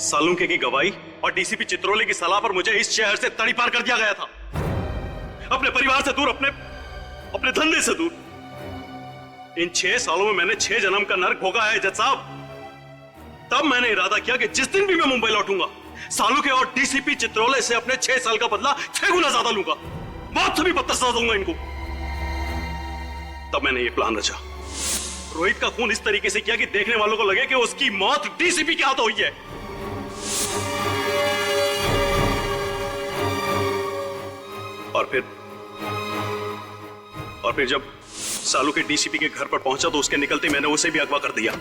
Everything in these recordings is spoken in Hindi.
सालुंके की गवाही और डीसीपी चित्रोले की सलाह पर मुझे इस शहर से तड़ी पार कर दिया गया था, अपने परिवार से दूर, अपने धंधे से दूर। इन 6 सालों में मैंने 6 जन्म का नर्क भोगा है जज साहब। तब मैंने इरादा किया कि जिस दिन भी मैं मुंबई लौटूंगा, सालुंके और डीसीपी चित्रोले से अपने 6 साल का बदला 6 गुना ज्यादा लूंगा, मौत से भी बदतर सजा दूंगा इनको। तब मैंने ये प्लान रचा, रोहित का खून इस तरीके से किया कि देखने वालों को लगे कि उसकी मौत डीसीपी के हाथों हुई है। और फिर जब सालू के डीसीपी के घर पर पहुंचा तो उसके निकलते मैंने उसे भी अगवा कर दिया।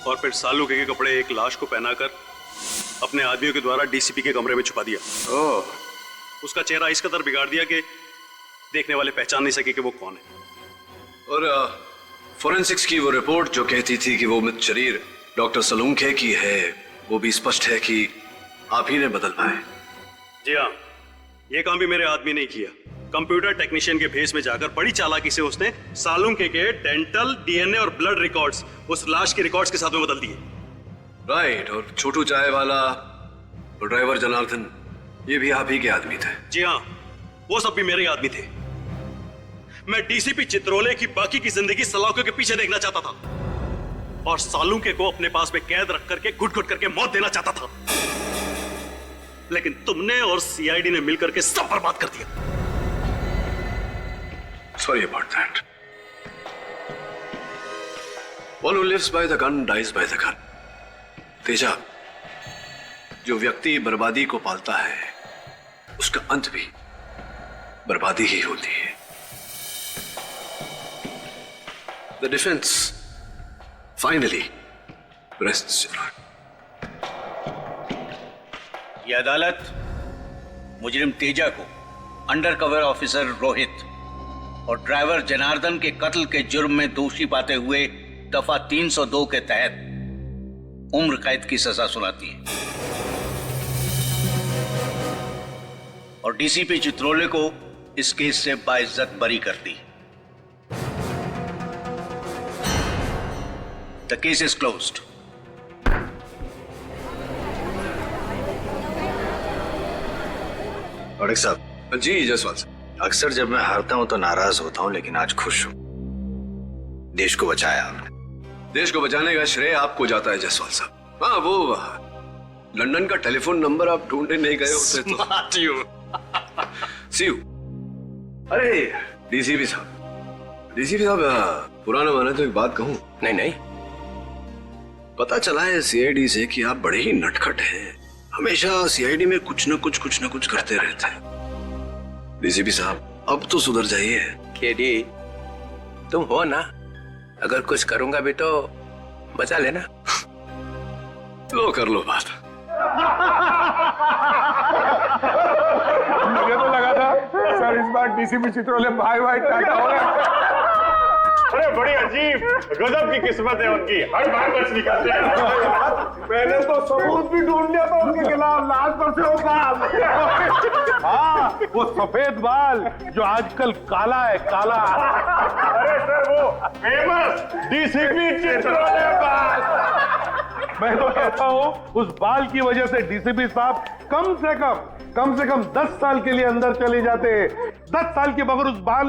और फिर सालू के कपड़े एक लाश को पहनाकर अपने आदमियों के द्वारा डीसीपी के कमरे में छुपा दिया। उसका चेहरा इस कदर बिगाड़ दिया कि देखने वाले पहचान नहीं सके कि वो कौन है। और फोरेंसिक्स की वो रिपोर्ट जो कहती थी कि वो मृत शरीर डॉक्टर सालुंके की है, वो भी स्पष्ट है कि आप ही ने बदल पाए। जी हाँ, ये काम भी मेरे आदमी ने किया। कंप्यूटर टेक्नीशियन के भेस में जाकर बड़ी चालाकी से उसने सालुंके के डेंटल, डीएनए और ब्लड रिकॉर्ड्स उस लाश के रिकॉर्ड्स के साथ में बदल दिए। राइट। और छोटू चाय वाला और ड्राइवर जनार्दन, ये भी आप ही के आदमी थे? जी हाँ, वो सब भी मेरे आदमी थे। मैं डीसीपी चित्रोले की बाकी की जिंदगी सलाखों के पीछे देखना चाहता था और सालुंके को अपने पास में कैद रख करके घुट-घुट करके मौत देना चाहता था, लेकिन तुमने और सीआईडी ने मिलकर के सब बर्बाद कर दिया। Sorry about that. One who lives by the gun dies by the gun. Teja, जो व्यक्ति बर्बादी को पालता है उसका अंत भी बर्बादी ही होती है। The defense finally rests your hand. ये अदालत मुजरिम तेजा को अंडर कवर ऑफिसर रोहित और ड्राइवर जनार्दन के कत्ल के जुर्म में दोषी पाते हुए दफा 302 के तहत उम्र कैद की सजा सुनाती है और डीसीपी चित्रोले को इस केस से बाइज्जत बरी करती है। The case is closed. और एक साहब जी जसवाल साहब, अक्सर जब मैं हारता हूं तो नाराज होता हूं, लेकिन आज खुश हूं। देश को बचाया आपने। देश को बचाने का श्रेय आपको जाता है जसवाल साहब। हाँ, वो लंदन का टेलीफोन नंबर आप ढूंढने नहीं गए होते तो। See you। अरे डीसीपी साहब, पुराना माने तो एक बात कहूं? नहीं, पता चला है सीआईडी से कि आप बड़े ही नटखट हैं, हमेशा सीआईडी में कुछ न कुछ करते रहते हैं। डीसीपी साहब, अब तो सुधर जाइए। केडी, तुम हो ना, अगर कुछ करूंगा भी तो बचा लेना। लो कर लो बात। मुझे तो लगा था सर इस बार डीसीपी चित्रोले भाई टाटा हो गया। अरे बड़ी अजीब गजब की किस्मत है उनकी, हर बार बच निकलते हैं। मैंने तो सबूत भी ढूंढ लिया था उनके खिलाफ, लाश पर से होगा। हाँ, वो सफेद बाल जो आजकल काला है, काला। अरे सर, वो फेमस डीसीपी चित्रोले बाल। मैं तो कहता हूँ उस बाल की वजह से डीसीपी साहब कम से कम 10 साल के लिए अंदर चले जाते। 10 साल के बगैर उस बाल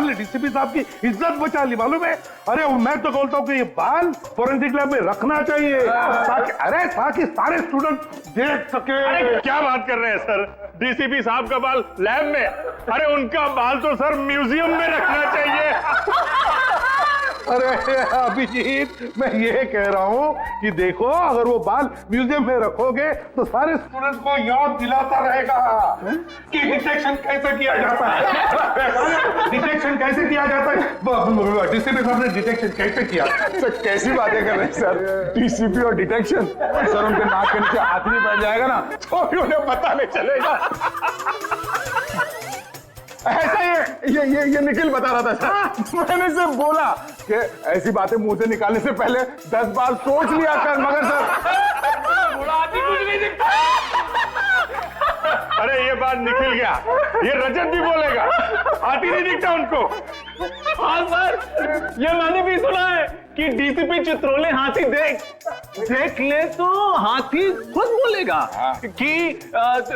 ने डीसीपी साहब की इज्जत बचा ली, मालूम है? अरे मैं तो बोलता हूँ कि ये बाल फोरेंसिक लैब में रखना चाहिए ताकि सारे स्टूडेंट देख सके। अरे क्या बात कर रहे हैं सर, डीसीपी साहब का बाल लैब में? अरे उनका बाल तो सर म्यूजियम में रखना चाहिए। अरे अभिजीत, मैं ये कह रहा हूँ कि देखो, अगर वो बाल म्यूजियम में रखोगे तो सारे स्टूडेंट्स को याद दिलाता रहेगा कि डिटेक्शन कैसे किया जाता है। डीसीपी साहब ने डिटेक्शन कैसे किया? सर कैसी बातें कर रहे हैं सर, डीसीपी और डिटेक्शन? सर उनके नाक के नीचे हाथ नहीं बैठ जाएगा ना तो भी उन्हें पता नहीं चलेगा। ऐसा ये निखिल बता रहा था सर। मैंने सिर्फ बोला कि ऐसी बातें मुंह से निकालने से पहले 10 बार सोच लिया कर, मगर सर कुछ नहीं दिखता। बात निकल गया। ये रजत भी बोलेगा, हाथी नहीं दिखता उनको। हाँ सर, ये मैंने भी सुना है कि डीसीपी चित्रोले हाथी देख ले तो हाथी खुद बोलेगा कि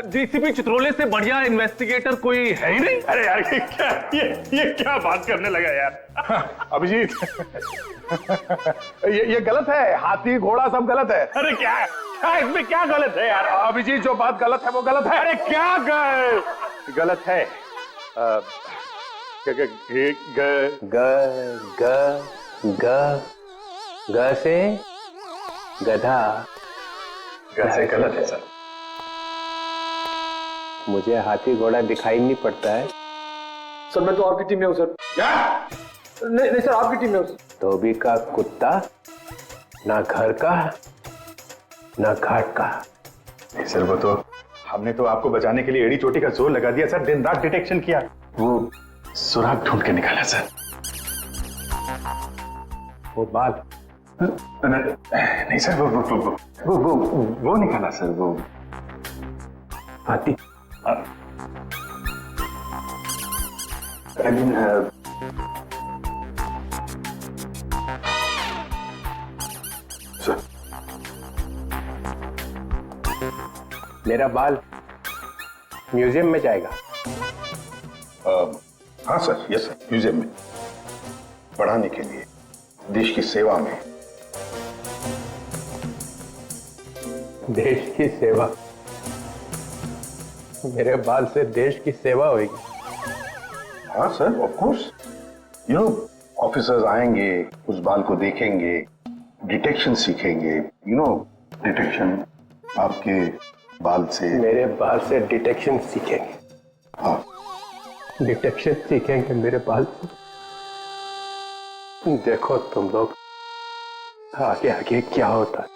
डीसीपी चित्रोले से बढ़िया इन्वेस्टिगेटर कोई है ही नहीं। अरे यार ये क्या बात करने लगा यार। अभिजीत ये गलत है, हाथी घोड़ा सब गलत है। अरे क्या इसमें क्या गलत है यार? अभिजीत जो बात गलत है वो गलत है। अरे क्या गलत है? ग से गधा। ग से गलत है सर। मुझे हाथी घोड़ा दिखाई नहीं पड़ता है। सर मैं तो आपकी टीम में हूँ सर। क्या? नहीं सर, आपकी टीम में हूँ। धोबी का कुत्ता, ना घर का ना घाट का। नहीं सर, वो तो हमने तो आपको बचाने के लिए एड़ी चोटी का जोर लगा दिया सर, दिन रात डिटेक्शन किया, वो सुराग ढूंढ के निकाला सर। वो बाल नहीं सर, वो निकाला सर, वो हाथी। सर मेरा बाल म्यूजियम में जाएगा। हाँ सर, यस सर, म्यूजियम में पढ़ाने के लिए, देश की सेवा में। देश की सेवा? मेरे बाल से देश की सेवा होगी। हाँ sir, of course. You know, officers आएंगे, उस बाल को देखेंगे, डिटेक्शन सीखेंगे। यू नो, डिटेक्शन आपके बाल से। मेरे बाल से डिटेक्शन सीखेंगे? हाँ, डिटेक्शन सीखेंगे मेरे बाल से। देखो तुम लोग आगे आगे क्या होता है।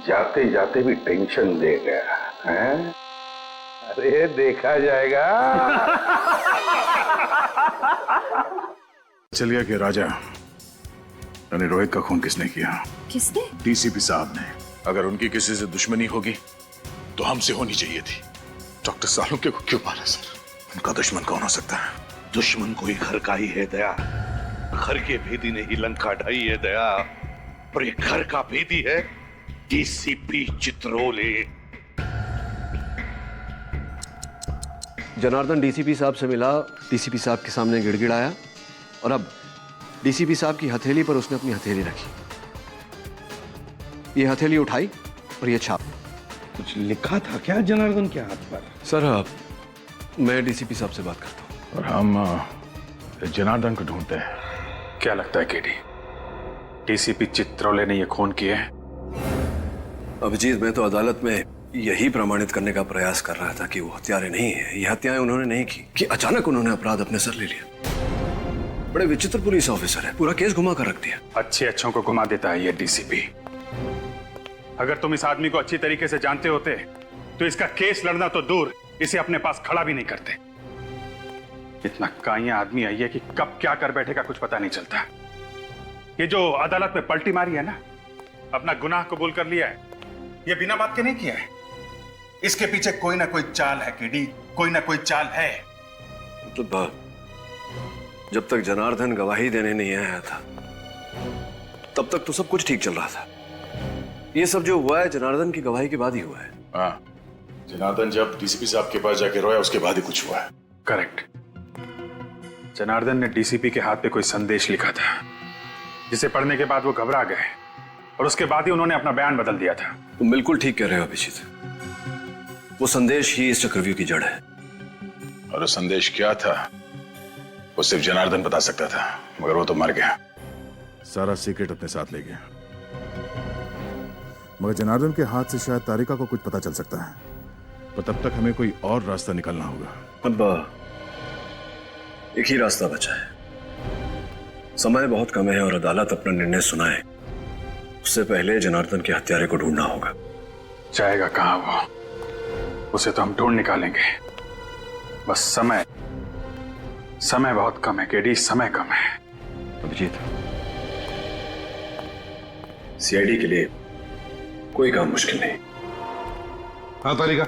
जाते जाते भी टेंशन दे गया है। अरे देखा जाएगा। चल गया कि राजा, यानी रोहित का खून किसने किया? किसने? डीसीपी साहब ने। अगर उनकी किसी से दुश्मनी होगी तो हमसे होनी चाहिए थी। डॉक्टर सालुके को क्यों मारा सर? उनका दुश्मन कौन हो सकता है? दुश्मन कोई घर का ही है दया। घर के भेदी ने ही लंका ढाई है दया, और ये घर का भेदी है डीसीपी चित्रोले। जनार्दन डीसीपी साहब से मिला, डीसीपी साहब के सामने गिड़गिड़ाया और अब डीसीपी साहब की हथेली पर उसने अपनी हथेली रखी। ये हथेली उठाई और ये छाप। कुछ लिखा था क्या जनार्दन के हाथ पर? सर, मैं डीसीपी साहब से बात करता हूँ। और हम जनार्दन को ढूंढते हैं। क्या लगता है केडी, डीसीपी चित्रोले ने ये खून किए? अभिजीत, मैं तो अदालत में यही प्रमाणित करने का प्रयास कर रहा था कि वो हत्यारे नहीं है। ये हत्याएं उन्होंने नहीं की कि अचानक उन्होंने अपराध अपने सर ले लिया। बड़े विचित्र पुलिस ऑफिसर है, पूरा केस घुमा कर रख दिया। अच्छे अच्छों को घुमा देता है ये डीसीपी। अगर तुम इस आदमी को अच्छी तरीके से जानते होते तो इसका केस लड़ना तो दूर, इसे अपने पास खड़ा भी नहीं करते। इतना काइया आदमी है ये कि कब क्या कर बैठेगा कुछ पता नहीं चलता। ये जो अदालत में पलटी मारी है ना, अपना गुनाह कबूल कर लिया है, ये बिना बात के नहीं किया है। इसके पीछे कोई ना कोई चाल है केडी, कोई ना कोई चाल है। मतलब जब तक जनार्दन गवाही देने नहीं आया था तब तक तो सब कुछ ठीक चल रहा था। ये सब जो हुआ है जनार्दन की गवाही के बाद ही हुआ है। हाँ, जनार्दन जब डीसीपी साहब के पास जाके रोया उसके बाद ही कुछ हुआ है। करेक्ट। जनार्दन ने डीसीपी के हाथ पे कोई संदेश लिखा था, जिसे पढ़ने के बाद वो घबरा गए और उसके बाद ही उन्होंने अपना बयान बदल दिया था। तुम बिल्कुल ठीक कह रहे हो अभिजीत, वो संदेश ही इस चक्रव्यूह की जड़ है। और वो संदेश क्या था वो सिर्फ जनार्दन बता सकता था, मगर वो तो मर गया। सारा सीक्रेट अपने साथ ले गया। मगर जनार्दन के हाथ से शायद तारिका को कुछ पता चल सकता है, पर तब तक हमें कोई और रास्ता निकालना होगा। अब एक ही रास्ता बचा है। समय बहुत कम है और अदालत अपना निर्णय सुनाए उससे पहले जनार्दन के हत्यारे को ढूंढना होगा। जाएगा कहां वो? उसे तो हम ढूंढ निकालेंगे, बस समय बहुत कम है केडी, समय कम है। अभिजीत, सीआईडी के लिए कोई काम मुश्किल नहीं। हाँ तारिका।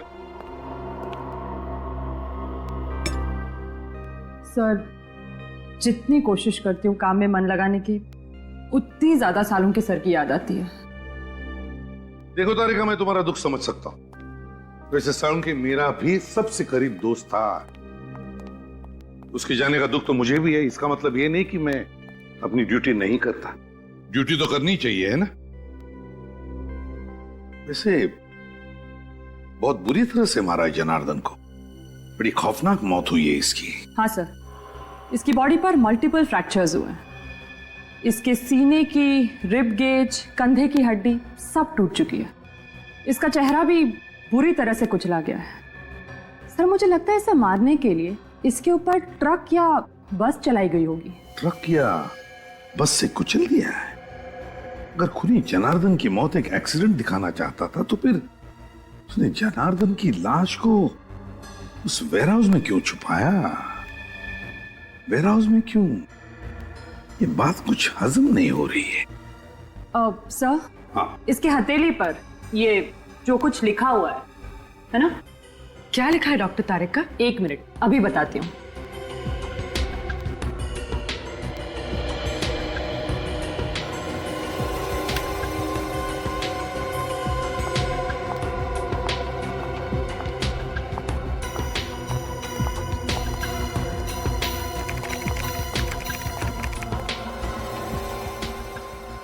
सर, जितनी कोशिश करती हूँ काम में मन लगाने की, उतनी ज्यादा सालों के सर की याद आती है। देखो तारिका, मैं तुम्हारा दुख समझ सकता हूँ। वैसे सालुंकी मेरा भी सबसे करीब दोस्त था। उसके जाने का दुख तो मुझे भी है। इसका मतलब ये नहीं कि मैं अपनी ड्यूटी नहीं करता। ड्यूटी तो करनी चाहिए, है ना? वैसे बहुत बुरी तरह से मारा है जनार्दन को। बड़ी खौफनाक मौत हुई है इसकी। हाँ सर, इसकी बॉडी पर मल्टीपल फ्रैक्चर्स हुए हैं। इसके सीने की, रिब गेज, कंधे की हड्डी सब टूट चुकी है। इसका चेहरा भी बुरी तरह से कुचला गया है। सर, मुझे लगता है इसे मारने के लिए इसके ऊपर ट्रक या बस चलाई गई होगी। ट्रक या बस से कुचल दिया है? अगर खुनी जनार्दन की मौत एक एक्सीडेंट दिखाना चाहता था तो फिर उसने जनार्दन की लाश को उस वेयरहाउस में क्यों छुपाया? वेयरहाउस में क्यों? ये बात कुछ हजम नहीं हो रही है। सर, हाँ। इसके हथेली पर ये जो कुछ लिखा हुआ है ना? क्या लिखा है डॉक्टर तारिक का? 1 मिनट, अभी बताती हूँ।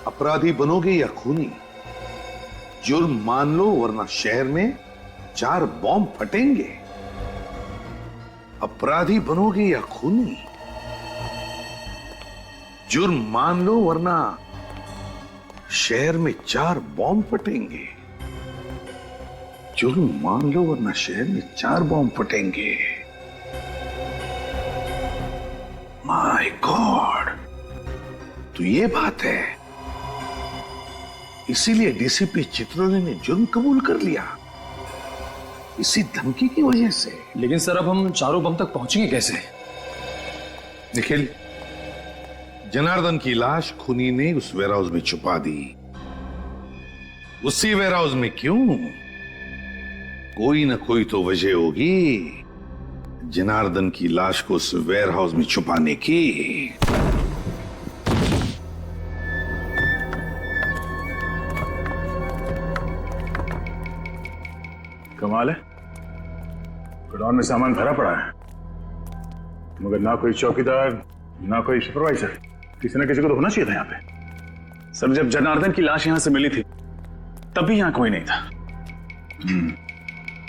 अपराधी बनोगे या खूनी, जुर्म मान लो वरना शहर में 4 बॉम्ब फटेंगे। अपराधी बनोगे या खूनी, जुर्म मान लो वरना शहर में 4 बॉम्ब फटेंगे। जुर्म मान लो वरना शहर में 4 बॉम्ब फटेंगे। माय गॉड, तो ये बात है। इसीलिए डीसीपी चित्रोले ने जुर्म कबूल कर लिया, इसी धमकी की वजह से। लेकिन सर, अब हम 4 बम तक पहुंचेंगे कैसे? निखिल, जनार्दन की लाश खूनी ने उस वेयरहाउस में छुपा दी। उसी वेयरहाउस में क्यों? कोई ना कोई तो वजह होगी जनार्दन की लाश को उस वेयरहाउस में छुपाने की। कमाल है, गोडाउन में सामान भरा पड़ा है, मगर ना कोई चौकीदार, ना कोई सुपरवाइजर। किसी ना किसी को तो होना चाहिए था यहाँ पे। सर, जब जनार्दन की लाश यहाँ से मिली थी तभी यहाँ कोई नहीं था।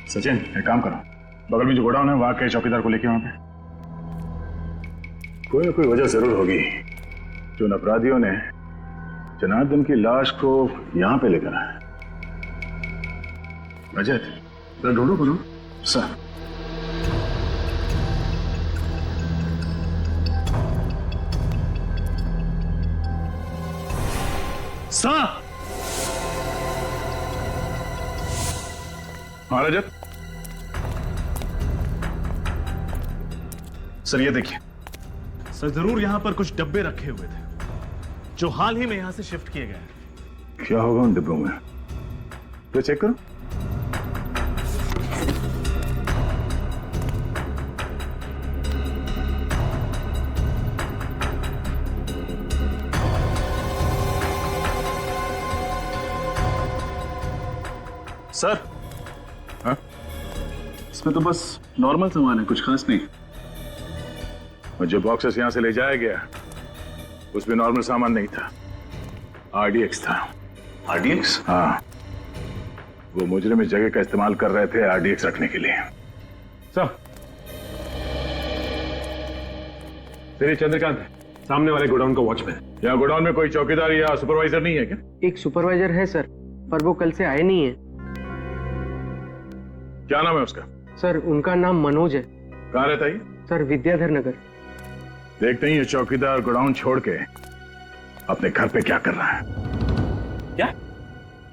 सचिन, एक काम करो, बगल में जो गोडाउन है वहां के चौकीदार को लेके वहां पे। कोई ना कोई वजह जरूर होगी जो उन अपराधियों ने जनार्दन की लाश को यहाँ पे लेकर आए। रजत, ढूंढो बोलो सर। सर, हाँ रजत। सर ये देखिए। सर, जरूर यहां पर कुछ डब्बे रखे हुए थे जो हाल ही में यहां से शिफ्ट किए गए। क्या होगा उन डिब्बों में? तो चेक करो। सर, हाँ? इसमें तो बस नॉर्मल सामान है, कुछ खास नहीं। और जो बॉक्सेस यहां से ले जाया गया उसमें नॉर्मल सामान नहीं था, आरडीएक्स था। आरडीएक्स? हाँ, वो मुजरिम इस जगह का इस्तेमाल कर रहे थे आरडीएक्स रखने के लिए। सर, तेरी चंद्रकांत है, सामने वाले गोडाउन का वॉचमैन। यहाँ गोडाउन में कोई चौकीदार या सुपरवाइजर नहीं है क्या? एक सुपरवाइजर है सर, पर वो कल से आए नहीं है। क्या नाम है उसका? सर, उनका नाम मनोज है। कहाँ रहता है? सर, विद्याधर नगर। देखते ही ये चौकीदार गोडाउन छोड़ के अपने घर पे क्या कर रहा है। क्या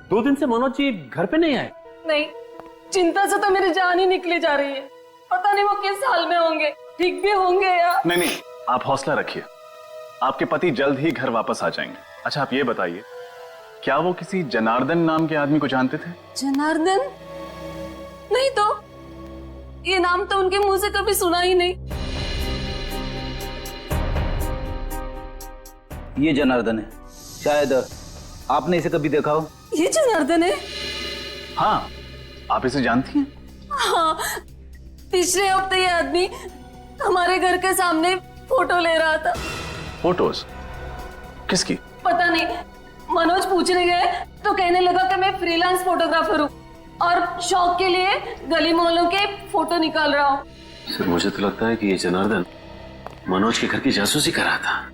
2 दिन से मनोज जी घर पे नहीं आए? नहीं, चिंता से तो मेरी जान ही निकली जा रही है। पता नहीं वो किस हाल में होंगे, ठीक भी होंगे या नहीं। आप हौसला रखिए, आपके पति जल्द ही घर वापस आ जाएंगे। अच्छा, आप ये बताइए क्या वो किसी जनार्दन नाम के आदमी को जानते थे? जनार्दन? नहीं तो, ये नाम तो उनके मुंह से कभी सुना ही नहीं। ये जनार्दन है, शायद आपने इसे कभी देखा हो। ये जनार्दन है? हाँ, आप इसे जानती हैं? हाँ, पिछले हफ्ते ये आदमी हमारे घर के सामने फोटो ले रहा था। फोटोज? किसकी? पता नहीं, मनोज पूछने गए तो कहने लगा कि मैं फ्रीलांस फोटोग्राफर हूँ और शौक के लिए गली मोहल्लों के फोटो निकाल रहा हूँ। सर, मुझे तो लगता है कि ये जनार्दन मनोज के घर की जासूसी कर रहा था।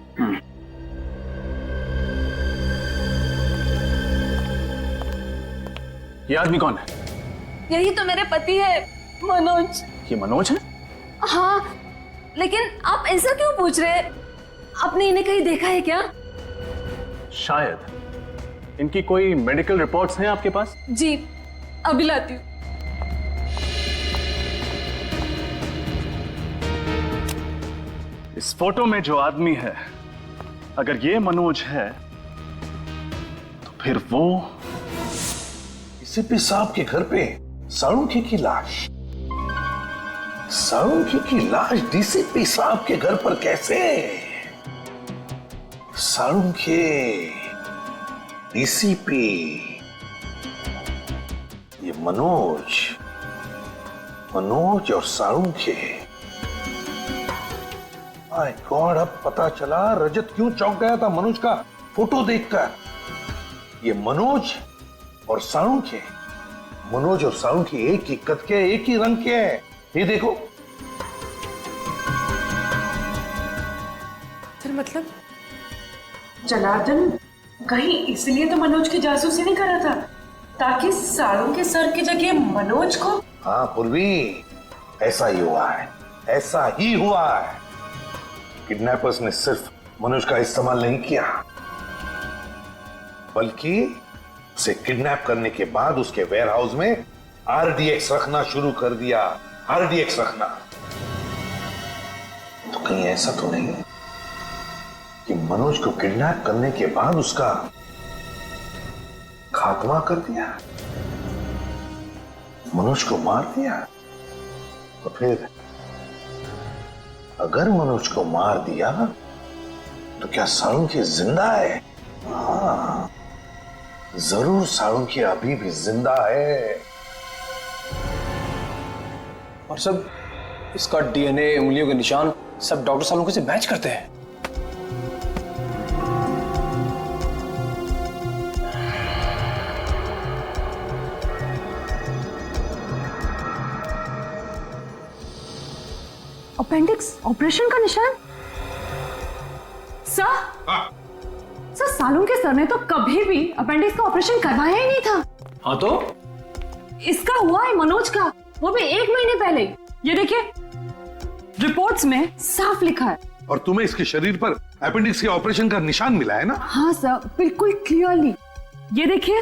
ये आदमी कौन है? यही तो मेरे पति है, मनोज। ये मनोज है? हाँ, लेकिन आप ऐसा क्यों पूछ रहे हैं? आपने इन्हें कहीं देखा है क्या? शायद। इनकी कोई मेडिकल रिपोर्ट्स हैं आपके पास? जी, अभी लाती हूँ। इस फोटो में जो आदमी है, अगर ये मनोज है तो फिर वो डीसीपी साहब के घर पे साळुंखे की लाश। साळुंखे की लाश डीसीपी साहब के घर पर कैसे? साळुंखे, डीसीपी, ये मनोज और साळुंखे। माय गॉड, अब पता चला रजत क्यों चौंक गया था मनोज का फोटो देखकर। ये मनोज और साळुंखे, मनोज और साळुंखे एक ही कद के, एक ही रंग के हैं। ये देखो। फिर मतलब जनार्दन कहीं इसलिए तो मनोज की जासूसी नहीं कर रहा था ताकि साळुंखे सर की जगह मनोज को? हाँ पूर्वी, ऐसा ही हुआ है, ऐसा ही हुआ है। किडनैपर्स ने सिर्फ मनोज का इस्तेमाल नहीं किया, बल्कि उसे किडनैप करने के बाद उसके वेयरहाउस में आरडीएक्स रखना शुरू कर दिया। आरडीएक्स रखना तो कहीं ऐसा तो नहीं कि मनोज को किडनैप करने के बाद उसका खात्मा कर दिया, मनोज को मार दिया? तो फिर अगर मनोज को मार दिया तो क्या साळुंखे जिंदा है? हाँ, जरूर साळुंखे अभी भी जिंदा है। और सब इसका डीएनए, उंगलियों के निशान सब डॉक्टर साळुंखे से मैच करते हैं। अपेंडिक्स ऑपरेशन का निशान? सर, सर साळुंखे सर ने तो कभी भी अपेंडिक्स का ऑपरेशन करवाया ही नहीं था। हाँ तो इसका हुआ है मनोज का, वो भी 1 महीने पहले। ये देखिए, रिपोर्ट्स में साफ लिखा है। और तुम्हें इसके शरीर पर अपेंडिक्स के ऑपरेशन का निशान मिला है ना? हाँ सर, बिल्कुल क्लियरली। ये देखिए।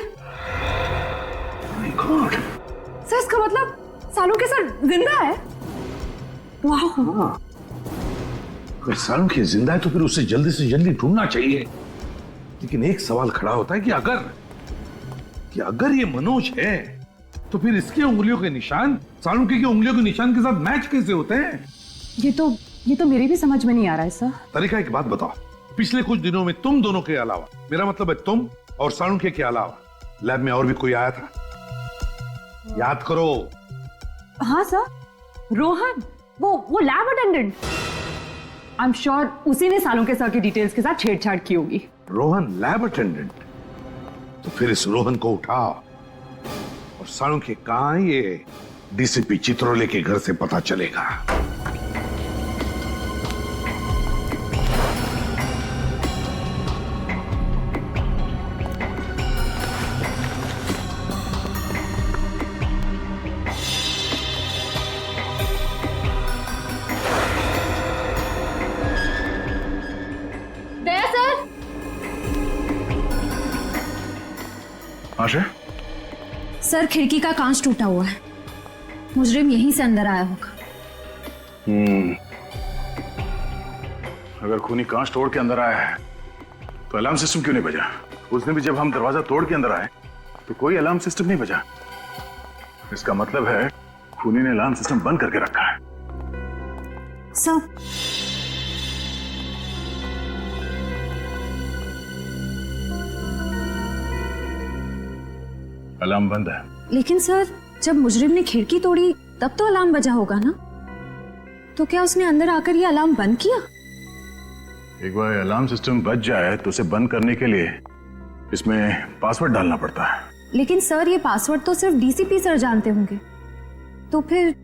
सर इसका मतलब साळुंखे सर जिंदा है? वाह। अगर साळुंखे जिंदा है तो फिर उसे जल्दी से जल्दी ढूंढना चाहिए। लेकिन एक सवाल खड़ा होता है कि अगर ये मनोज है तो फिर इसकी उंगलियों के निशान साळुंखे की उंगलियों के निशान के साथ मैच कैसे होते हैं? ये तो मेरी भी समझ में नहीं आ रहा है सर। तरीका, एक बात बताओ, पिछले कुछ दिनों में तुम दोनों के अलावा, मेरा मतलब है तुम और साळुंखे के अलावा, लैब में और भी कोई आया था? याद करो। हाँ सर, रोहन, वो lab attendant. I am sure उसी ने साळुंखे सर की डिटेल्स के साथ छेड़छाड़ की होगी। Rohan lab attendant? तो फिर इस रोहन को उठाओ और साळुंखे कहाँ है ये डीसीपी चित्रोले के घर से पता चलेगा। आशा, सर खिड़की का कांच टूटा हुआ है, मुजरिम यहीं से अंदर आया होगा। अगर खूनी कांच तोड़ के अंदर आया है तो अलार्म सिस्टम क्यों नहीं बजा? उस दिन भी जब हम दरवाजा तोड़ के अंदर आए तो कोई अलार्म सिस्टम नहीं बजा। इसका मतलब है खूनी ने अलार्म सिस्टम बंद करके रखा है। सर, अलार्म बंद है। लेकिन सर, जब मुजरिम ने खिड़की तोड़ी तब तो अलार्म बजा होगा ना? तो क्या उसने अंदर आकर ये अलार्म बंद किया? एक बार अलार्म सिस्टम बज जाए तो उसे बंद करने के लिए इसमें पासवर्ड डालना पड़ता है। लेकिन सर, ये पासवर्ड तो सिर्फ डीसीपी सर जानते होंगे, तो फिर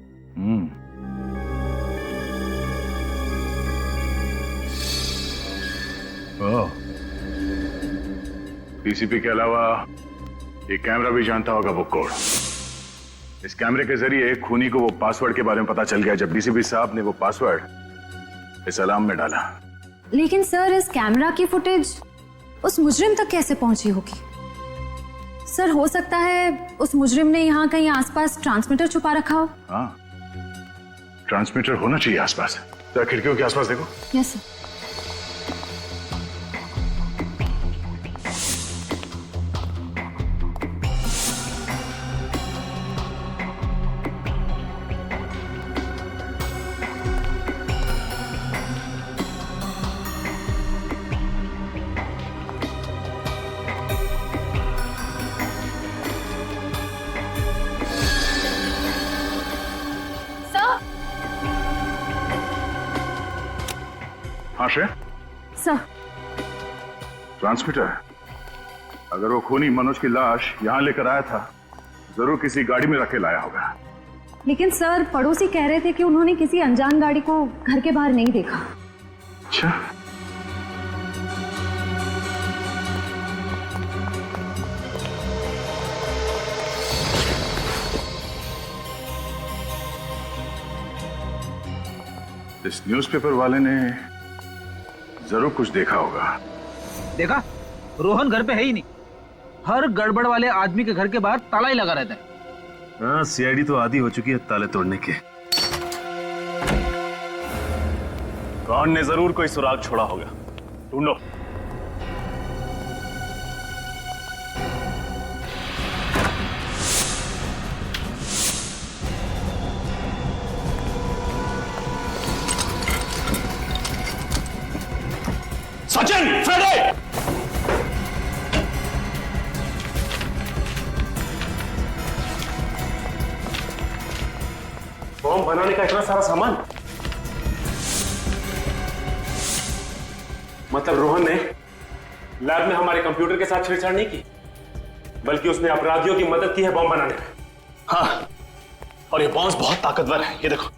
डीसीपी के अलावा ये कैमरा भी जानता होगा वो कोड। इस कैमरे के जरिए खूनी को वो पासवर्ड के बारे में पता चल गया जब डीसीपी साहब ने वो पासवर्ड इस अलार्म में डाला। लेकिन सर, इस कैमरा की फुटेज उस मुजरिम तक कैसे पहुंची होगी? सर, हो सकता है उस मुजरिम ने यहाँ कहीं आसपास ट्रांसमीटर छुपा रखा हो। हाँ, ट्रांसमीटर होना चाहिए आसपास। जरा खिड़कियों के आसपास देखो। Yes sir. हाँ श्रेया? Sir, transmitter. अगर वो खूनी मनोज की लाश यहाँ लेकर आया था, जरूर किसी गाड़ी में रख के लाया होगा। लेकिन सर, पड़ोसी कह रहे थे कि उन्होंने किसी अनजान गाड़ी को घर के बाहर नहीं देखा। अच्छा, इस न्यूज़पेपर वाले ने जरूर कुछ देखा होगा। देखा, रोहन घर पे है ही नहीं। हर गड़बड़ वाले आदमी के घर के बाहर ताला ही लगा रहता है। हाँ, सीआईडी तो आदी हो चुकी है ताले तोड़ने के। कौन ने जरूर कोई सुराग छोड़ा होगा, ढूंढो। सचिन, फ्रेडे! बॉम्ब बनाने का इतना सारा सामान, मतलब रोहन ने लैब में हमारे कंप्यूटर के साथ छेड़छाड़ नहीं की, बल्कि उसने अपराधियों की मदद की है बॉम्ब बनाने में। हाँ, और ये बॉम्ब बहुत ताकतवर है। ये देखो,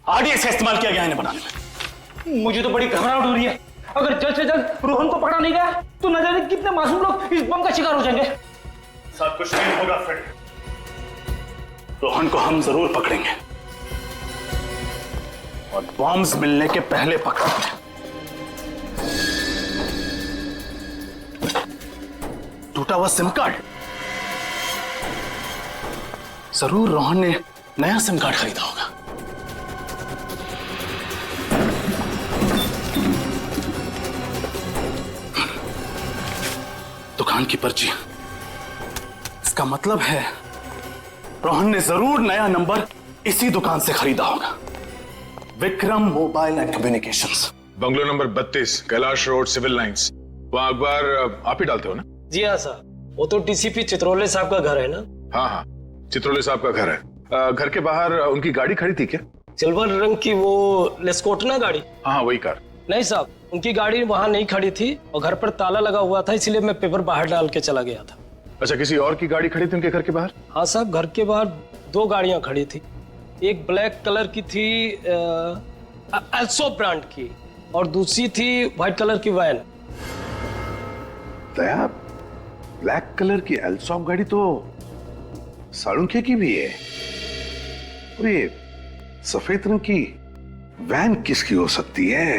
आरडीएक्स का इस्तेमाल किया गया इन्हें बनाने में। मुझे तो बड़ी घबराहट हो रही है। अगर जल्द से जल्द रोहन को पकड़ा नहीं गया तो न जाने कितने मासूम लोग इस बम का शिकार हो जाएंगे। सब कुछ नहीं होगा फ्रेड, रोहन को हम जरूर पकड़ेंगे और बॉम्ब्स मिलने के पहले पकड़ेंगे। टूटा हुआ सिम कार्ड, जरूर रोहन ने नया सिम कार्ड खरीदा होगा। दुकान की पर्ची, इसका मतलब है रोहन ने जरूर नया नंबर इसी दुकान से खरीदा होगा। Vikram mobile and communications, bungalow number 32, Kailash road, civil lines. वहाँ अखबार आप ही डालते हो ना? जी हाँ सर, वो तो डीसीपी चित्रोले साहब का घर है ना? हाँ हाँ, चित्रोले साहब का घर है। घर के बाहर उनकी गाड़ी खड़ी थी क्या? सिल्वर रंग की वो लेस्कोटना गाड़ी? हाँ, वही कार। नहीं साहब, उनकी गाड़ी वहां नहीं खड़ी थी और घर पर ताला लगा हुआ था, इसलिए मैं पेपर बाहर डाल के चला गया था। अच्छा, किसी और की गाड़ी खड़ी थी उनके घर के बाहर? हाँ साहब, घर के बाहर दो गाड़ियां खड़ी थी। एक ब्लैक कलर की थी एल्सो ब्रांड की, और दूसरी थी व्हाइट कलर की वैन। दया, ब्लैक कलर की एल्सॉप गाड़ी तो सालुंखे की भी है, और ये सफेद रंग की वैन किसकी हो सकती है?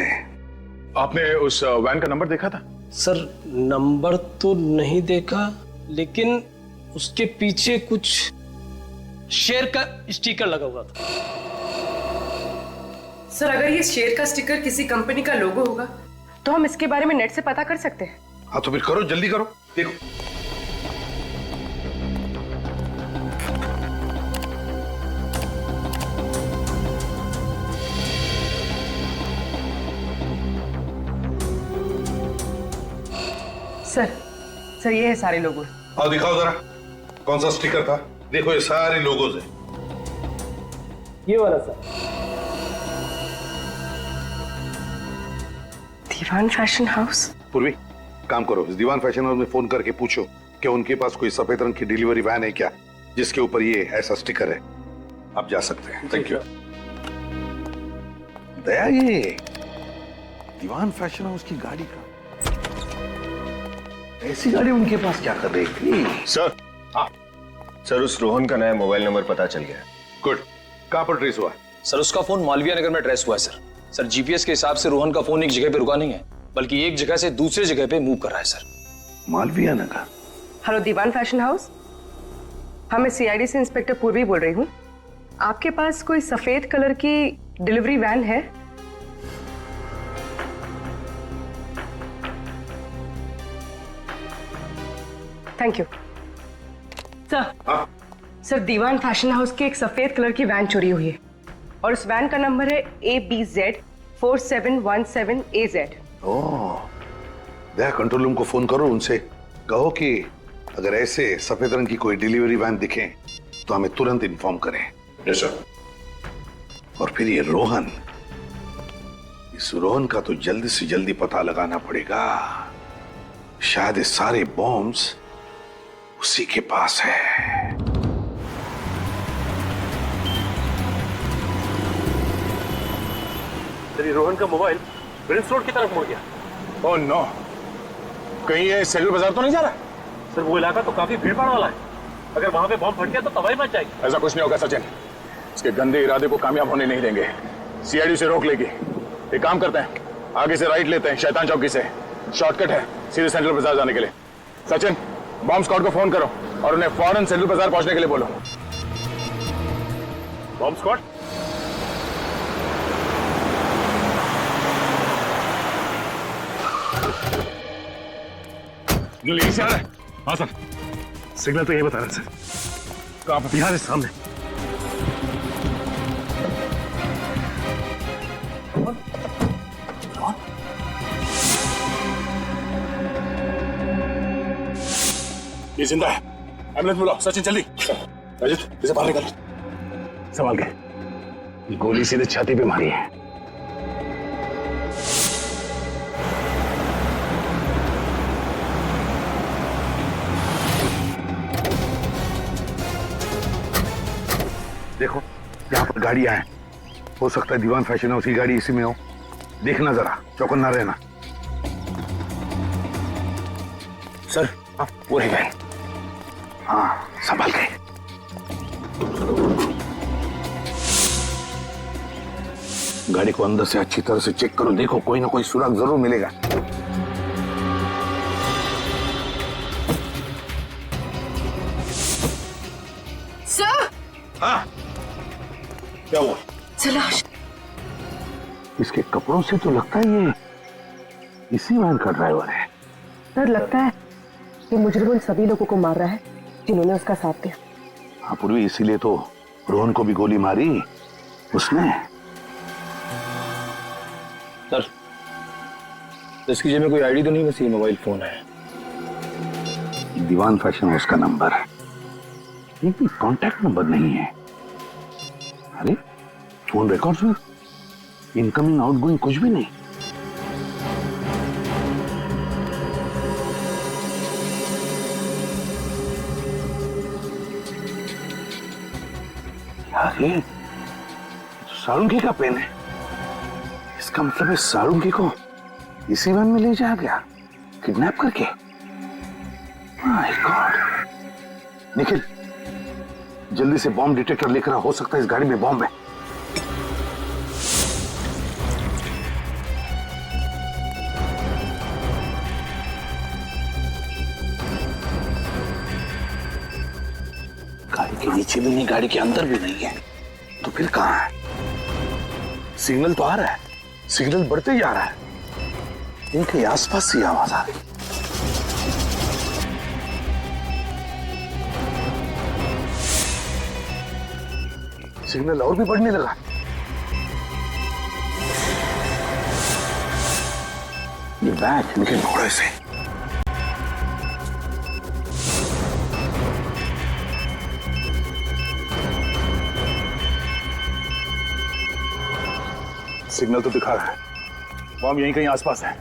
आपने उस वैन का नंबर देखा था? सर, नंबर तो नहीं देखा, लेकिन उसके पीछे कुछ शेर का स्टिकर लगा हुआ था। सर, अगर ये शेर का स्टिकर किसी कंपनी का लोगो होगा तो हम इसके बारे में नेट से पता कर सकते हैं। हाँ तो फिर करो, जल्दी करो। देखो सर ये है सारे लोगों। आओ दिखाओ जरा, कौन सा स्टिकर था? देखो ये सारे लोगोज है। ये वाला सर। दीवान फैशन हाउस। पूर्वी, काम करो, इस दीवान फैशन हाउस में फोन करके पूछो कि उनके पास कोई सफेद रंग की डिलीवरी वैन है क्या जिसके ऊपर ये ऐसा स्टिकर है। आप जा सकते हैं। Thank you. दया, ये दीवान फैशन हाउस की गाड़ी का, ऐसी गाड़ी उनके पास क्या कर रही थी? सर, हाँ सर, उस रोहन का नया मोबाइल नंबर पता चल गया। गुड। कहां पर ट्रेस हुआ? सर उसका फोन मालवीय नगर में ट्रेस हुआ है सर। सर जीपीएस के हिसाब से रोहन का फोन एक जगह पे रुका नहीं है, बल्कि एक जगह से दूसरे जगह पे मूव कर रहा है सर। मालवीय नगर। हेलो दीवान फैशन हाउस, हाँ मैं सीआईडी से इंस्पेक्टर पूर्वी बोल रही हूँ। आपके पास कोई सफेद कलर की डिलीवरी वैन है? Thank you sir. Sir Diwan fashion house की एक सफेद कलर की वैन चोरी हुई है और उस वैन का नंबर है ABZ 4717AZ। ओह, दया कंट्रोल रूम को फोन करो, उनसे कहो कि अगर ऐसे सफेद रंग की कोई डिलीवरी वैन दिखे तो हमें तुरंत इन्फॉर्म करें। Yes sir. और फिर ये रोहन, इस रोहन का तो जल्दी से जल्दी पता लगाना पड़ेगा। शायद ये सारे बॉम्ब्स उसी के पास है। रोहन का मोबाइल प्रिंस रोड की तरफ मुड़ गया। ओह नो, कहीं ये सेलू बाजार तो नहीं जा रहा? सर वो इलाका तो काफी भीड़ भाड़ वाला है, अगर वहां पे बॉम्ब फट गया तो तबाही मच जाएगी। ऐसा कुछ नहीं होगा सचिन, इसके गंदे इरादे को कामयाब होने नहीं देंगे। सीआईडी से रोक लेगी। एक काम करते हैं, आगे से राइट लेते हैं, शैतान चौकी से शॉर्टकट है सीधे सेंट्रल बाजार जाने के लिए। सचिन, बॉम्ब स्क्वाड को फोन करो और उन्हें फौरन सेंट्रल बाजार पहुंचने के लिए बोलो। Bomb squad? जो यहीं से आ रहा है? हाँ सर, सिग्नल तो यही बता रहा है सर। कहाँ पर? यहाँ से सामने। ये जिंदा है, एम्बुलेंस बुलाओ। सचिन जल्दी। अजित, इसे बाहर निकालो, संभाल के। गोली सीधे छाती पे मारी है। देखो यहाँ पर गाड़ियां हैं, हो सकता है दीवान फैशन हाउस की गाड़ी इसी में हो। देखना जरा, चौकन्ना रहना। सर, वो है वैन। हाँ, संभाल के। गाड़ी को अंदर से अच्छी तरह से चेक करो, देखो कोई ना कोई सुराग जरूर मिलेगा। सर! हाँ, क्या हुआ? लाश। इसके कपड़ों से तो लगता है ये इसी वैन का ड्राइवर है। सर लगता है कि मुजरिम उन सभी लोगों को मार रहा है जिन्होंने उसका साथ दिया। हाँ पूर्वी, इसीलिए तो रोहन को भी गोली मारी उसने। सर, इसकी जेब में कोई आईडी तो नहीं, बस ये मोबाइल फोन है। दीवान फैशन हाउस का नंबर है, लेकिन कांटेक्ट नंबर नहीं है। अरे फोन रिकॉर्ड्स में इनकमिंग आउटगोइंग कुछ भी नहीं। यार ये तो सारुंगी का पेन है। इसका मतलब है सारुंगी को इसी वैन में ले जाया गया किडनैप करके। My God. निखिल, जल्दी से बॉम्ब डिटेक्टर लेकर आ, हो सकता है इस गाड़ी में बॉम्ब है। गाड़ी के नीचे भी नहीं, गाड़ी के अंदर भी नहीं है, तो फिर कहां है? सिग्नल तो आ रहा है, सिग्नल बढ़ते जा रहा है, इनके आसपास से आवाज आ रही। सिग्नल और भी बढ़ने लगा। ये बैग लेकिन घोड़े से। सिग्नल तो दिखा रहा है, बॉम्ब यहीं कहीं आसपास है।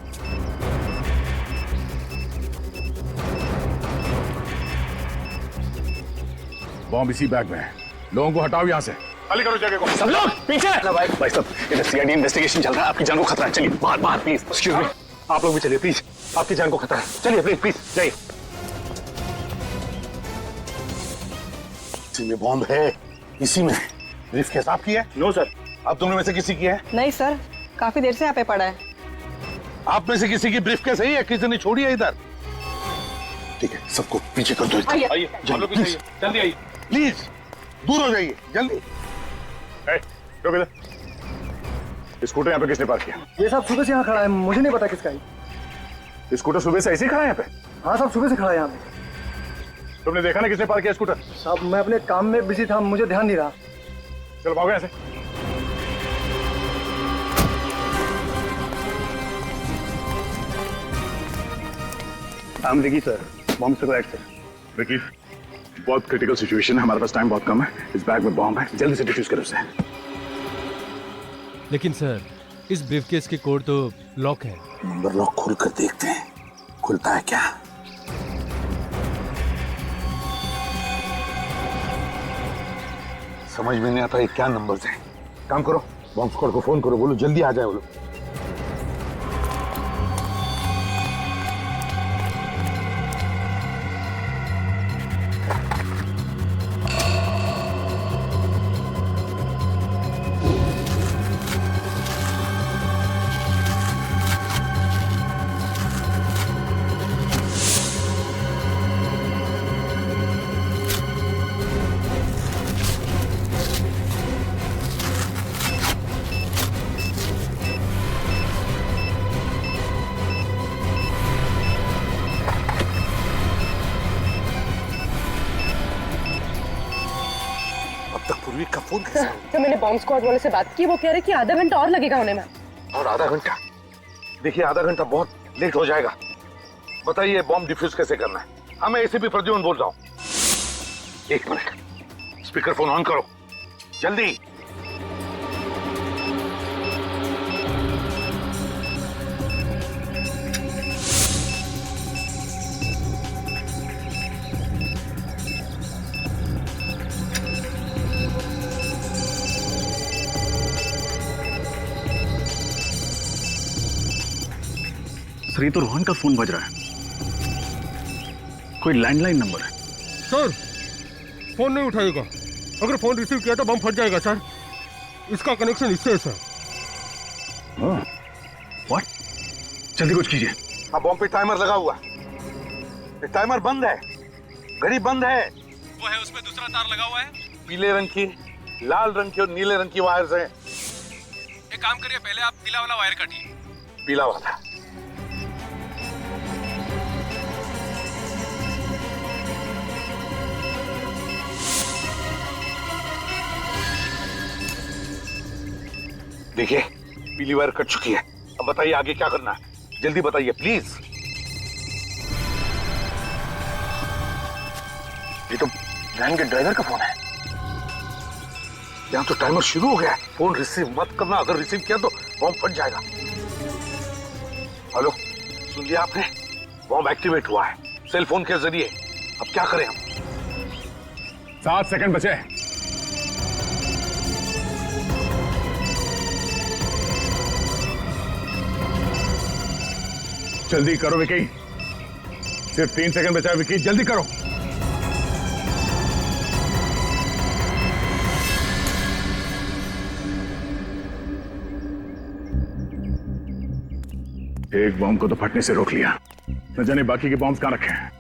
बॉम्ब इसी बैग में है। लोगों को हटाओ यहां से, खाली करो जगह को। सब लोग पीछे। भाई साहब, इधर सीआईडी इन्वेस्टिगेशन चल रहा है, आपकी जान को खतरा है। चलिए बाहर बाहर प्लीज। एक्सक्यूज मी, आप लोग भी चलिए प्लीज, आपकी जान को खतरा है। चलिए प्लीज प्लीज जाइए। इसी में बॉम्ब है, इसी में। ब्रीफ केस आपकी है? No sir. आप दोनों में से किसी की है? नहीं सर, काफी देर से यहाँ पे पड़ा है। आप में से किसी की ब्रीफ केस है या किसी ने छोड़ी है इधर? ठीक है, सबको पीछे कर दो। आइए जल्दी जल्दी आइए प्लीज, दूर हो जाइए जल्दी। रुक इधर। स्कूटर यहाँ पे किसने पार्क किया? ये साहब सुबह से यहाँ खड़ा है, मुझे नहीं पता किसका है। स्कूटर सुबह से ऐसे ही खड़ा है यहाँ पे? हाँ साहब, सुबह से खड़ा है यहाँ पे। तुमने देखा ना किसने पार्क किया स्कूटर? साहब मैं अपने काम में बिजी था, मुझे ध्यान नहीं रहा। चलो भागो यहाँ से। विकी सर, बॉम्ब से राइट से। विकी, बहुत क्रिटिकल सिचुएशन है, हमारे पास टाइम बहुत कम है। इस बैग में बॉम्ब है, जल्दी से डिफ्यूज करो उसे। लेकिन सर, इस ब्रीफकेस के कोड तो लॉक है। नंबर लॉक खोल कर देखते हैं, खुलता है क्या? समझ में नहीं आता ये क्या नंबर्स हैं। काम करो, बॉम्ब स्क्वाड को फोन करो, बोलो जल्दी आ जाए वो लोग। का फोन कैसे? तो मैंने बॉम्ब स्क्वाड वाले से बात की, वो कह रहे कि आधा घंटा और लगेगा होने में। और आधा घंटा? देखिए आधा घंटा बहुत लेट हो जाएगा। बताइए बॉम्ब डिफ्यूज कैसे करना है? हाँ मैं एसीपी प्रद्युम्न बोल रहा हूँ। एक मिनट, स्पीकर फोन ऑन करो जल्दी। सर, ये तो रोहन का फोन बज रहा है, कोई लैंडलाइन नंबर है। सर फोन नहीं उठाएगा, अगर फोन रिसीव किया तो बम फट जाएगा सर। इसका कनेक्शन इससे है सर। व्हाट? जल्दी कुछ कीजिए। हाँ बॉम्ब पे टाइमर लगा हुआ, टाइमर बंद है, घड़ी बंद है। वो है उसमें दूसरा तार लगा हुआ है, पीले रंग की, लाल रंग की और नीले रंग की वायर्स हैं। एक काम करिए, पहले आप पीला वाला वायर काटिए। पीला वाला? देखिए पीली वायर कट चुकी है। अब बताइए आगे क्या करना है, जल्दी बताइए प्लीज। ये तो वैन के ड्राइवर का फोन है। यहाँ तो टाइमर शुरू हो गया है। फोन रिसीव मत करना, अगर रिसीव किया तो बॉम्ब फट जाएगा। हेलो, सुन लिया आपने? बॉम्ब एक्टिवेट हुआ है सेल फोन के जरिए। अब क्या करें हम? 7 सेकंड बचे। जल्दी करो विकी, सिर्फ 3 सेकंड बचा है विकी, जल्दी करो। एक बॉम्ब को तो फटने से रोक लिया, न जाने बाकी के बॉम्ब कहां रखे हैं।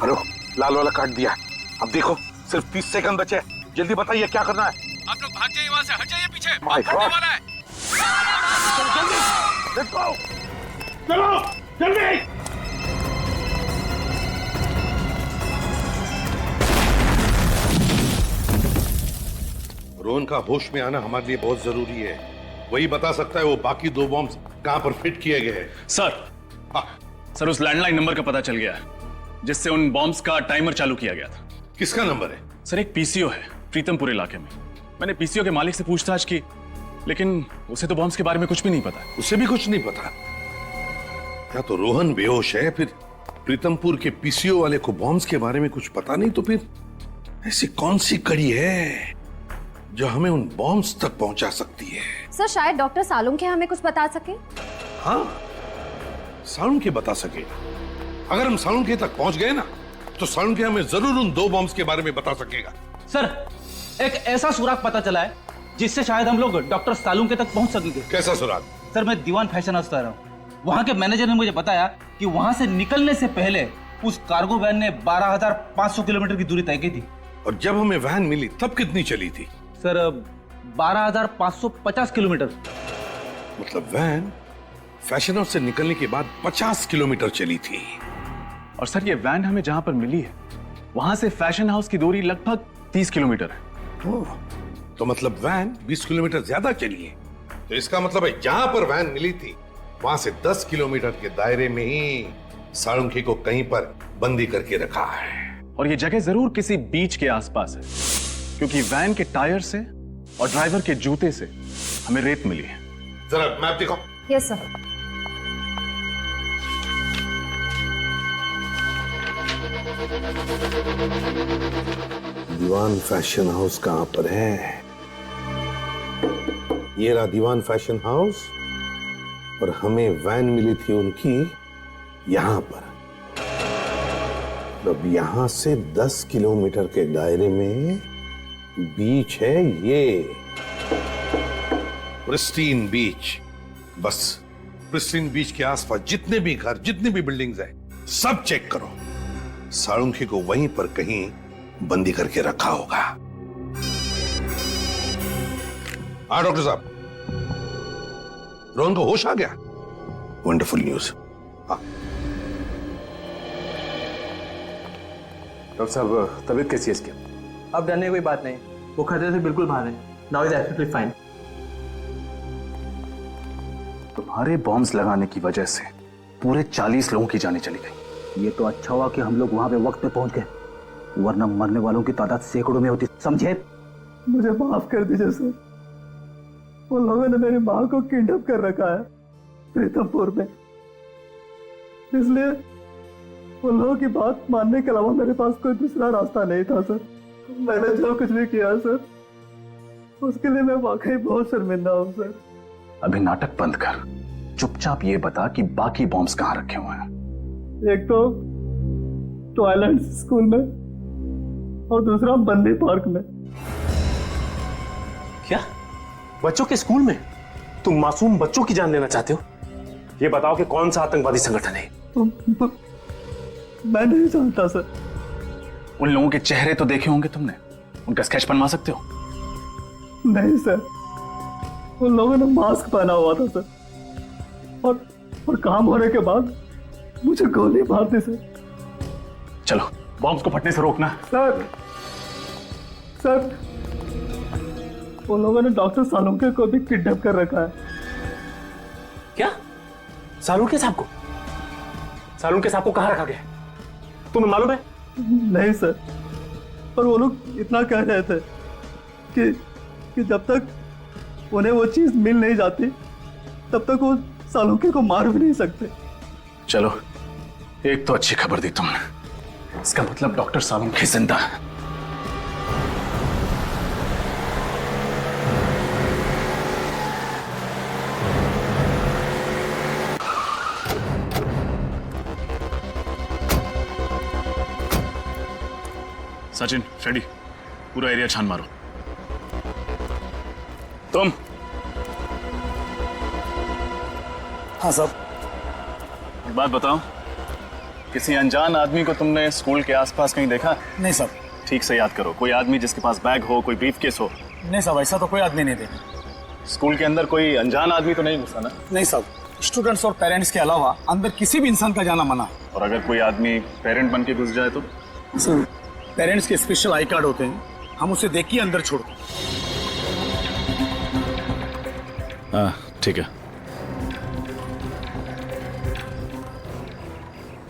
हेलो, लाल वाला काट दिया। अब देखो सिर्फ 30 सेकंड बचे, जल्दी बताइए क्या करना है। आप लोग भाग जाइए वहां से, हट जाइए पीछे, माय गॉड। वाला है। चलो जल्दी। रोहन का होश में आना हमारे लिए बहुत जरूरी है। वही बता सकता है वो बाकी 2 बॉम्ब्स कहां पर फिट किए गए हैं। सर उस लैंडलाइन नंबर का पता चल गया जिससे उन बॉम्ब्स का टाइमर चालू किया गया था। किसका नंबर है? सर एक पीसीओ है प्रीतमपुर इलाके में। मैंने पीसीओ के मालिक से पूछताछ की, लेकिन उसे तो बॉम्ब्स के बारे में कुछ भी नहीं पता। उसे भी कुछ नहीं पता? या तो रोहन बेहोश है, फिर प्रीतमपुर के पीसीओ वाले को बॉम्ब्स के बारे में कुछ पता नहीं, तो फिर ऐसी कौन सी कड़ी है जो हमें उन बॉम्ब्स तक पहुंचा सकती है? सर शायद डॉक्टर सालुंखे हमें कुछ बता सके। हाँ, सालुंखे बता सके। अगर हम सालुंखे तक पहुंच गए ना, तो सालुंखे हमें जरूर उन 2 बॉम्ब्स के बारे में बता सकेगा। सर एक ऐसा सुराग पता चला है जिससे शायद हम लोग डॉक्टर सालुंखे तक पहुंच सकेंगे। कैसा सुराग? सर मैं दीवान फैशन हाउस रहा हूँ। वहाँ के मैनेजर ने मुझे बताया कि वहाँ से निकलने से पहले उस कार्गो वैन ने 12,500 किलोमीटर की दूरी तय की थी। और जब हमें वैन मिली तब कितनी चली थी? Sir 12,550 kilometre. मतलब वैन फैशन हाउस से निकलने के बाद 50 किलोमीटर चली थी। और सर ये वैन हमें जहां पर मिली है वहां से फैशन हाउस की दूरी लगभग 30 किलोमीटर है। तो मतलब वैन 20 किलोमीटर ज्यादा चली है। तो इसका मतलब है जहां पर वैन मिली थी वहां से 10 किलोमीटर के दायरे में ही सालुंखे को कहीं पर बंदी करके रखा है। और ये जगह जरूर किसी बीच के आसपास है, क्योंकि वैन के टायर से और ड्राइवर के जूते से हमें रेत मिली है। जरा मैप दिखाओ। Yes sir. दीवान फैशन हाउस कहां पर है? ये रहा दीवान फैशन हाउस, और हमें वैन मिली थी उनकी यहां पर। अब यहां से 10 किलोमीटर के दायरे में बीच है ये प्रिस्टीन बीच। बस प्रिस्टीन बीच के आसपास जितने भी घर, जितनी भी बिल्डिंग्स हैं, सब चेक करो। सालुंखे को वहीं पर कहीं बंदी करके रखा होगा। हाँ डॉक्टर साहब, रोहन को होश आ गया? Wonderful news. हाँ डॉक्टर साहब तबीयत कैसी है इसकी? अब डरने की कोई बात नहीं, वो खतरे से बिल्कुल बाहर है। Now is absolutely fine. तुम्हारे बॉम्ब्स लगाने की वजह से पूरे 40 लोगों की जानें चली गई। ये तो अच्छा हुआ कि हम लोग वहां पे वक्त पे पहुंच गए, वरना मरने वालों की तादाद सैकड़ों में होती, समझे? मुझे माफ कर दीजिए सर। वो लोगों ने मेरी माँ को किडनैप कर रखा है प्रीतमपुर में, इसलिए उन लोगों की बात मानने के अलावा मेरे पास कोई दूसरा रास्ता नहीं था सर। मैंने जो कुछ भी किया सर, उसके लिए मैं वाकई बहुत शर्मिंदा हूँ सर। अभी नाटक बंद कर, चुपचाप ये बता कि बाकी बॉम्ब्स कहाँ रखे हुए हैं। एक तो टॉयलेट स्कूल में और दूसरा बंदी पार्क में। क्या बच्चों के स्कूल में? तुम मासूम बच्चों की जान लेना चाहते हो? ये बताओ कि कौन सा आतंकवादी संगठन है? मैं नहीं जानता सर। उन लोगों के चेहरे तो देखे होंगे तुमने, उनका स्केच बनवा सकते हो? नहीं सर, उन लोगों ने मास्क पहना हुआ था सर, और काम होने के बाद मुझे गोली मार दी सर। चलो बॉम्ब्स को फटने से रोकना। सर उन लोगों ने डॉक्टर सालुंखे को भी किडनैप कर रखा है। क्या? सालुंखे साहब को? सालुंखे साहब को कहाँ रखा गया है? तुम्हें मालूम है? नहीं सर, पर वो लोग इतना कह रहे थे कि जब तक उन्हें वो चीज मिल नहीं जाती तब तक वो सालुंखे को मार भी नहीं सकते। चलो एक तो अच्छी खबर दी तुमने, इसका मतलब डॉक्टर सालुंखे जिंदा है। सचिन, फ्रेडी, पूरा एरिया छान मारो। तुम? हाँ साहब। एक बात बताओ, किसी अनजान आदमी को तुमने स्कूल के आसपास कहीं देखा? नहीं साहब। ठीक से याद करो, कोई आदमी जिसके पास बैग हो, कोई ब्रीफकेस हो। नहीं साहब, ऐसा तो कोई आदमी नहीं देखा। स्कूल के अंदर कोई अनजान आदमी तो नहीं घुसा ना? नहीं साहब, स्टूडेंट्स और पेरेंट्स के अलावा अंदर किसी भी इंसान का जाना मना है। और अगर कोई आदमी पेरेंट बन के घुस जाए तो? सर, पेरेंट्स के स्पेशल आई कार्ड होते हैं, हम उसे देख के अंदर छोड़ते हैं। हाँ ठीक है।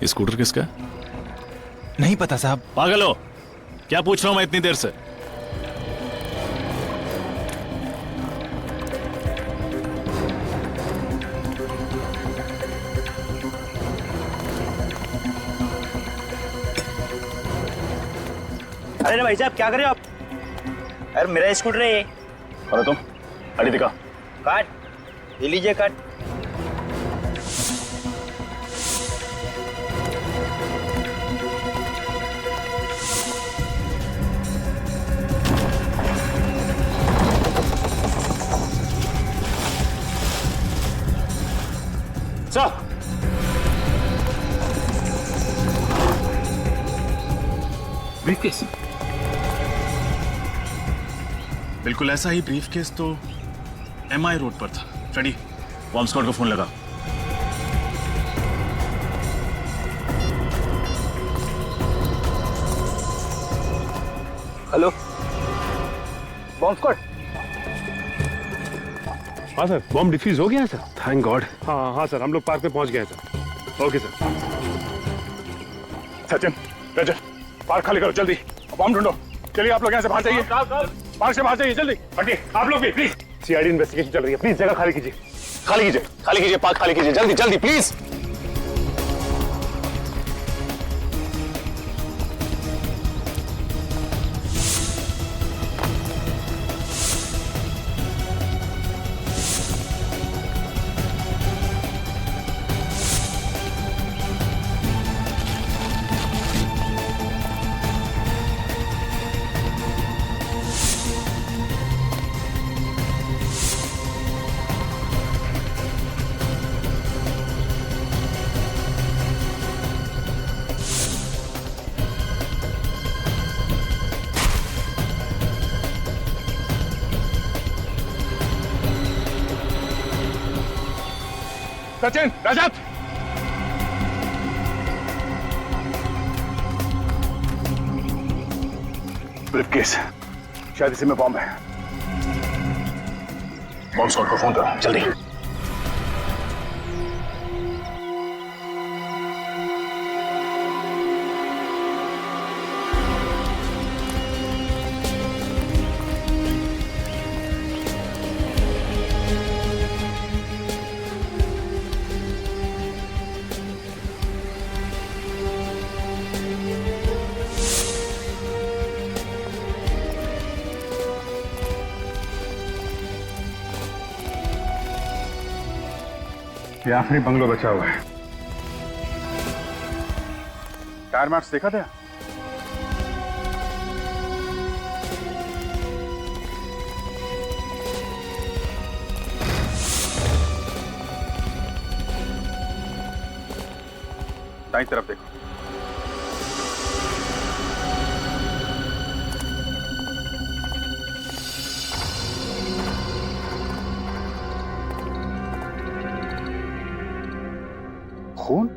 ये स्कूटर किसका है? नहीं पता साहब। पागल हो क्या? पूछ रहा हूं मैं इतनी देर से। अरे भाई साहब क्या कर रहे हो आप? अरे मेरा स्कूटर है ये। अरे तुम अड़ी दिखा। काट, ये लीजिए काट। Sir briefcase. बिल्कुल ऐसा ही ब्रीफकेस तो MI रोड पर था। फ्रेडी, बॉम्ब स्क्वाड को फोन लगा। Hello, bomb squad. हाँ सर, बॉम्ब डिफ्यूज हो गया सर। Thank God. हाँ सर, हम लोग पार्क पे पहुंच गए sir. Okay sir. Sachin, Rajat, park खाली करो जल्दी, बॉम्ब ढूंढो। चलिए आप लोग यहाँ से बाहर जाइए, पार्क से बाहर जाइए जल्दी। बाकी आप लोग भी प्लीज। CID इन्वेस्टिगेशन चल रही है, प्लीज जगह खाली कीजिए। खाली कीजिए, खाली कीजिए, पार्क खाली कीजिए, जल्दी जल्दी प्लीज। सचिन, रजत, ब्रीफकेस, शायद इसी में बॉम्ब है। बॉम्ब स्क्वाड को फोन करो जल्दी। ये आखिरी बंगलो बचा हुआ है। टायर मार्क्स देखा था? दाईं तरफ देखो। खून?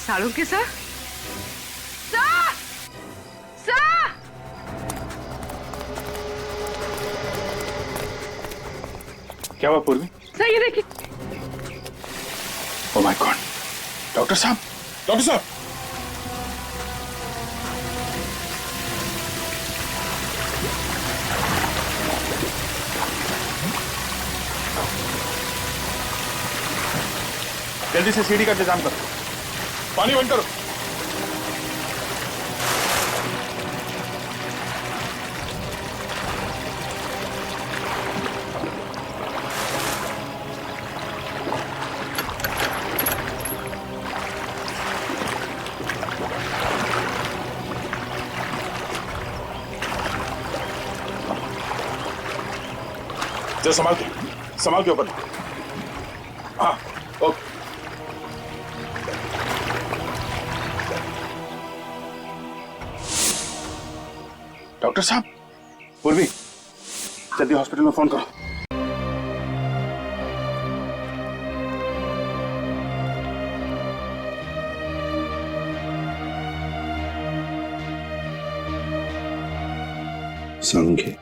साड़ू के सर? क्या हुआ पूर्वी? सर ये देखिए। ओह माय गॉड, डॉक्टर साहब, डॉक्टर साहब। जल्दी से सीढ़ी का इंतजाम करो, पानी बंद करो। जरा संभाल के ऊपर। हाँ ओके। डॉक्टर साहब, पूर्वी जल्दी हॉस्पिटल में फोन करो। सांख्य,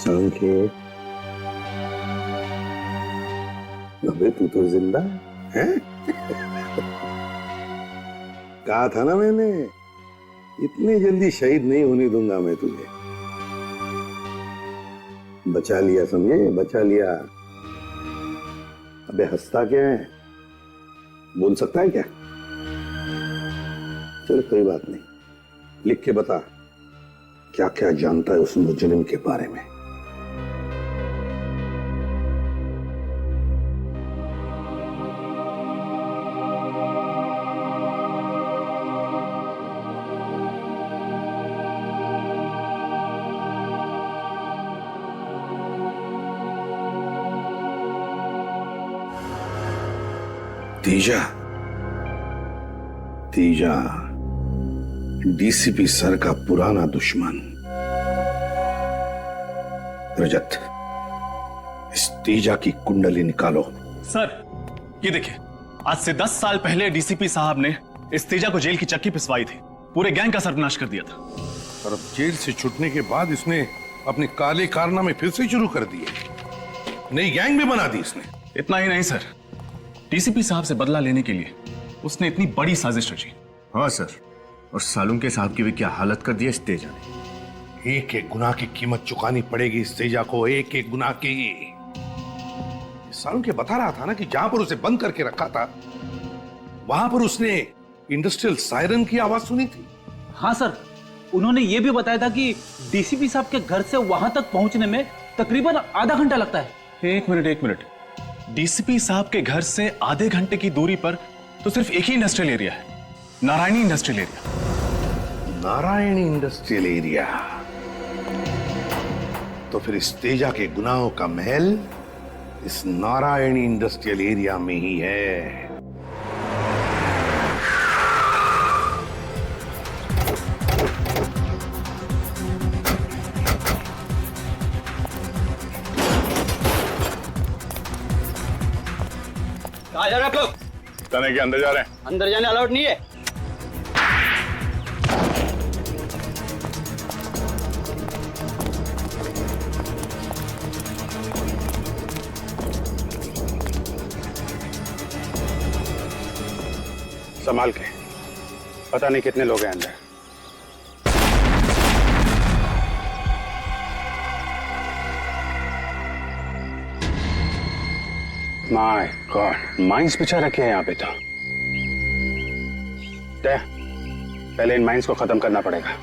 सांख्य, अबे तू तो जिंदा है? कहा था ना मैंने, इतनी जल्दी शहीद नहीं होने दूंगा मैं तुझे। बचा लिया, समझे? बचा लिया। अबे हंसता क्या है? बोल सकता है क्या? चल कोई बात नहीं, लिख के बता क्या क्या जानता है उस मुजरिम के बारे में। तीजा, तीजा डीसीपी सर का पुराना दुश्मन। रजत, इस तीजा की कुंडली निकालो। सर, ये देखिए, आज से 10 साल पहले डीसीपी साहब ने इस तेजा को जेल की चक्की पिसवाई थी, पूरे गैंग का सर्वनाश कर दिया था। और अब जेल से छूटने के बाद इसने अपने काले कारनामे फिर से शुरू कर दिए, नई गैंग भी बना दी इसने। इतना ही नहीं सर, डीसीपी साहब से बदला लेने के लिए उसने इतनी बड़ी साजिश रची। हाँ सर, और सालुंके साहब की भी क्या हालत कर दी इस तेजा ने। एक एक गुनाह की कीमत चुकानी पड़ेगी इस तेजा को, एक एक गुनाह की। सालुंके बता रहा था ना कि जहां पर उसे बंद करके रखा था वहां पर उसने इंडस्ट्रियल सायरन की आवाज सुनी थी। हाँ सर, उन्होंने ये भी बताया था कि डीसीपी साहब के घर से वहां तक पहुंचने में तकरीबन आधा घंटा लगता है। एक मिनट, डीसीपी साहब के घर से आधे घंटे की दूरी पर तो सिर्फ एक ही इंडस्ट्रियल एरिया है, Narayani industrial area. Narayani industrial area, तो फिर इस तेजा के गुनाहों का महल इस नारायणी इंडस्ट्रियल एरिया में ही है। कहाँ जा रहे आप लोग? थाने के अंदर जा रहे हैं। अंदर जाने अलाउड नहीं है। संभाल के, पता नहीं कितने लोग हैं अंदर। माय गॉड, माइंस बिछा रखे हैं यहाँ पे तो। पहले इन माइंस को खत्म करना पड़ेगा।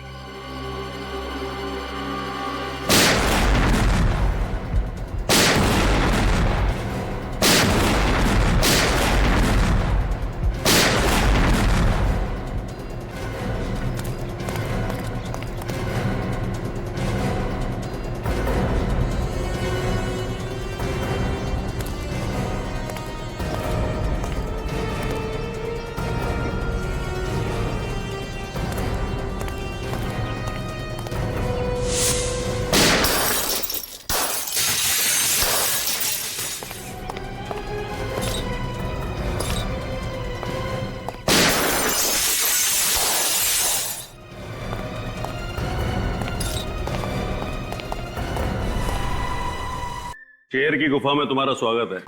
शेर की गुफा में तुम्हारा स्वागत है।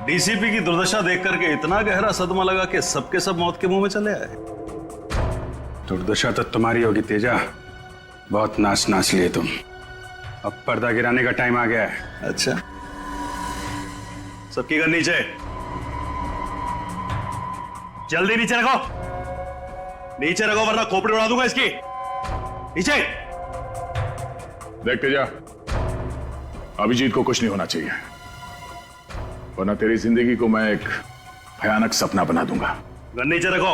डीसीपी की दुर्दशा देख करके इतना गहरा सदमा लगा कि सबके सब मौत के मुंह में चले आए। दुर्दशा तो तुम्हारी होगी तेजा, बहुत नाच लिए तुम। अब पर्दा गिराने का टाइम आ गया है। अच्छा, सबकी गन नीचे, जल्दी नीचे रखो, नीचे रखो वरना खोपड़ी उड़ा दूंगा इसकी। नीचे देख तेजा, अभिजीत को कुछ नहीं होना चाहिए, वरना तेरी जिंदगी को मैं एक भयानक सपना बना दूंगा। गन नीचे रखो,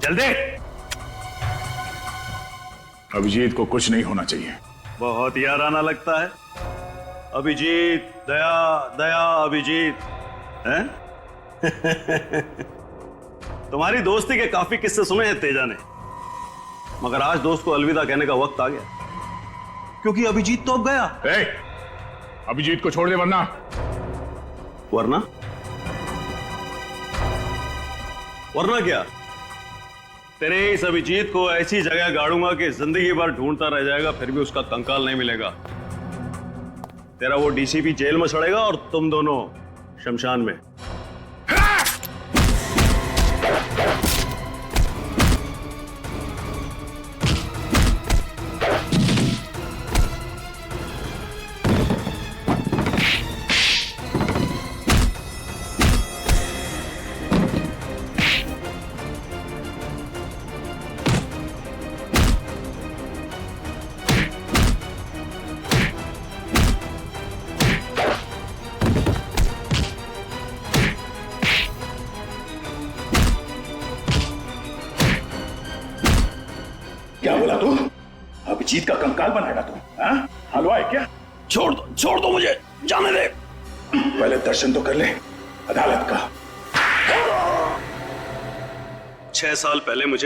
जल्दी। अभिजीत को कुछ नहीं होना चाहिए। बहुत याराना लगता है। अभिजीत, दया दया अभिजीत, हैं? तुम्हारी दोस्ती के काफी किस्से सुने हैं तेजा ने, मगर आज दोस्त को अलविदा कहने का वक्त आ गया, क्योंकि अभिजीत तो अब गया। अभिजीत को छोड़ दे, वरना वरना क्या? तेरे इस अभिजीत को ऐसी जगह गाड़ूंगा कि जिंदगी भर ढूंढता रह जाएगा, फिर भी उसका कंकाल नहीं मिलेगा। तेरा वो डीसीपी जेल में सड़ेगा और तुम दोनों शमशान में। क्या बोला तू? अभिजीत का कंकाल बनाएगा तू? हाँ? हलवा है क्या? छोड़ दो मुझे, जाने दे। पहले दर्शन तो कर ले अदालत का। 6 साल पहले मुझे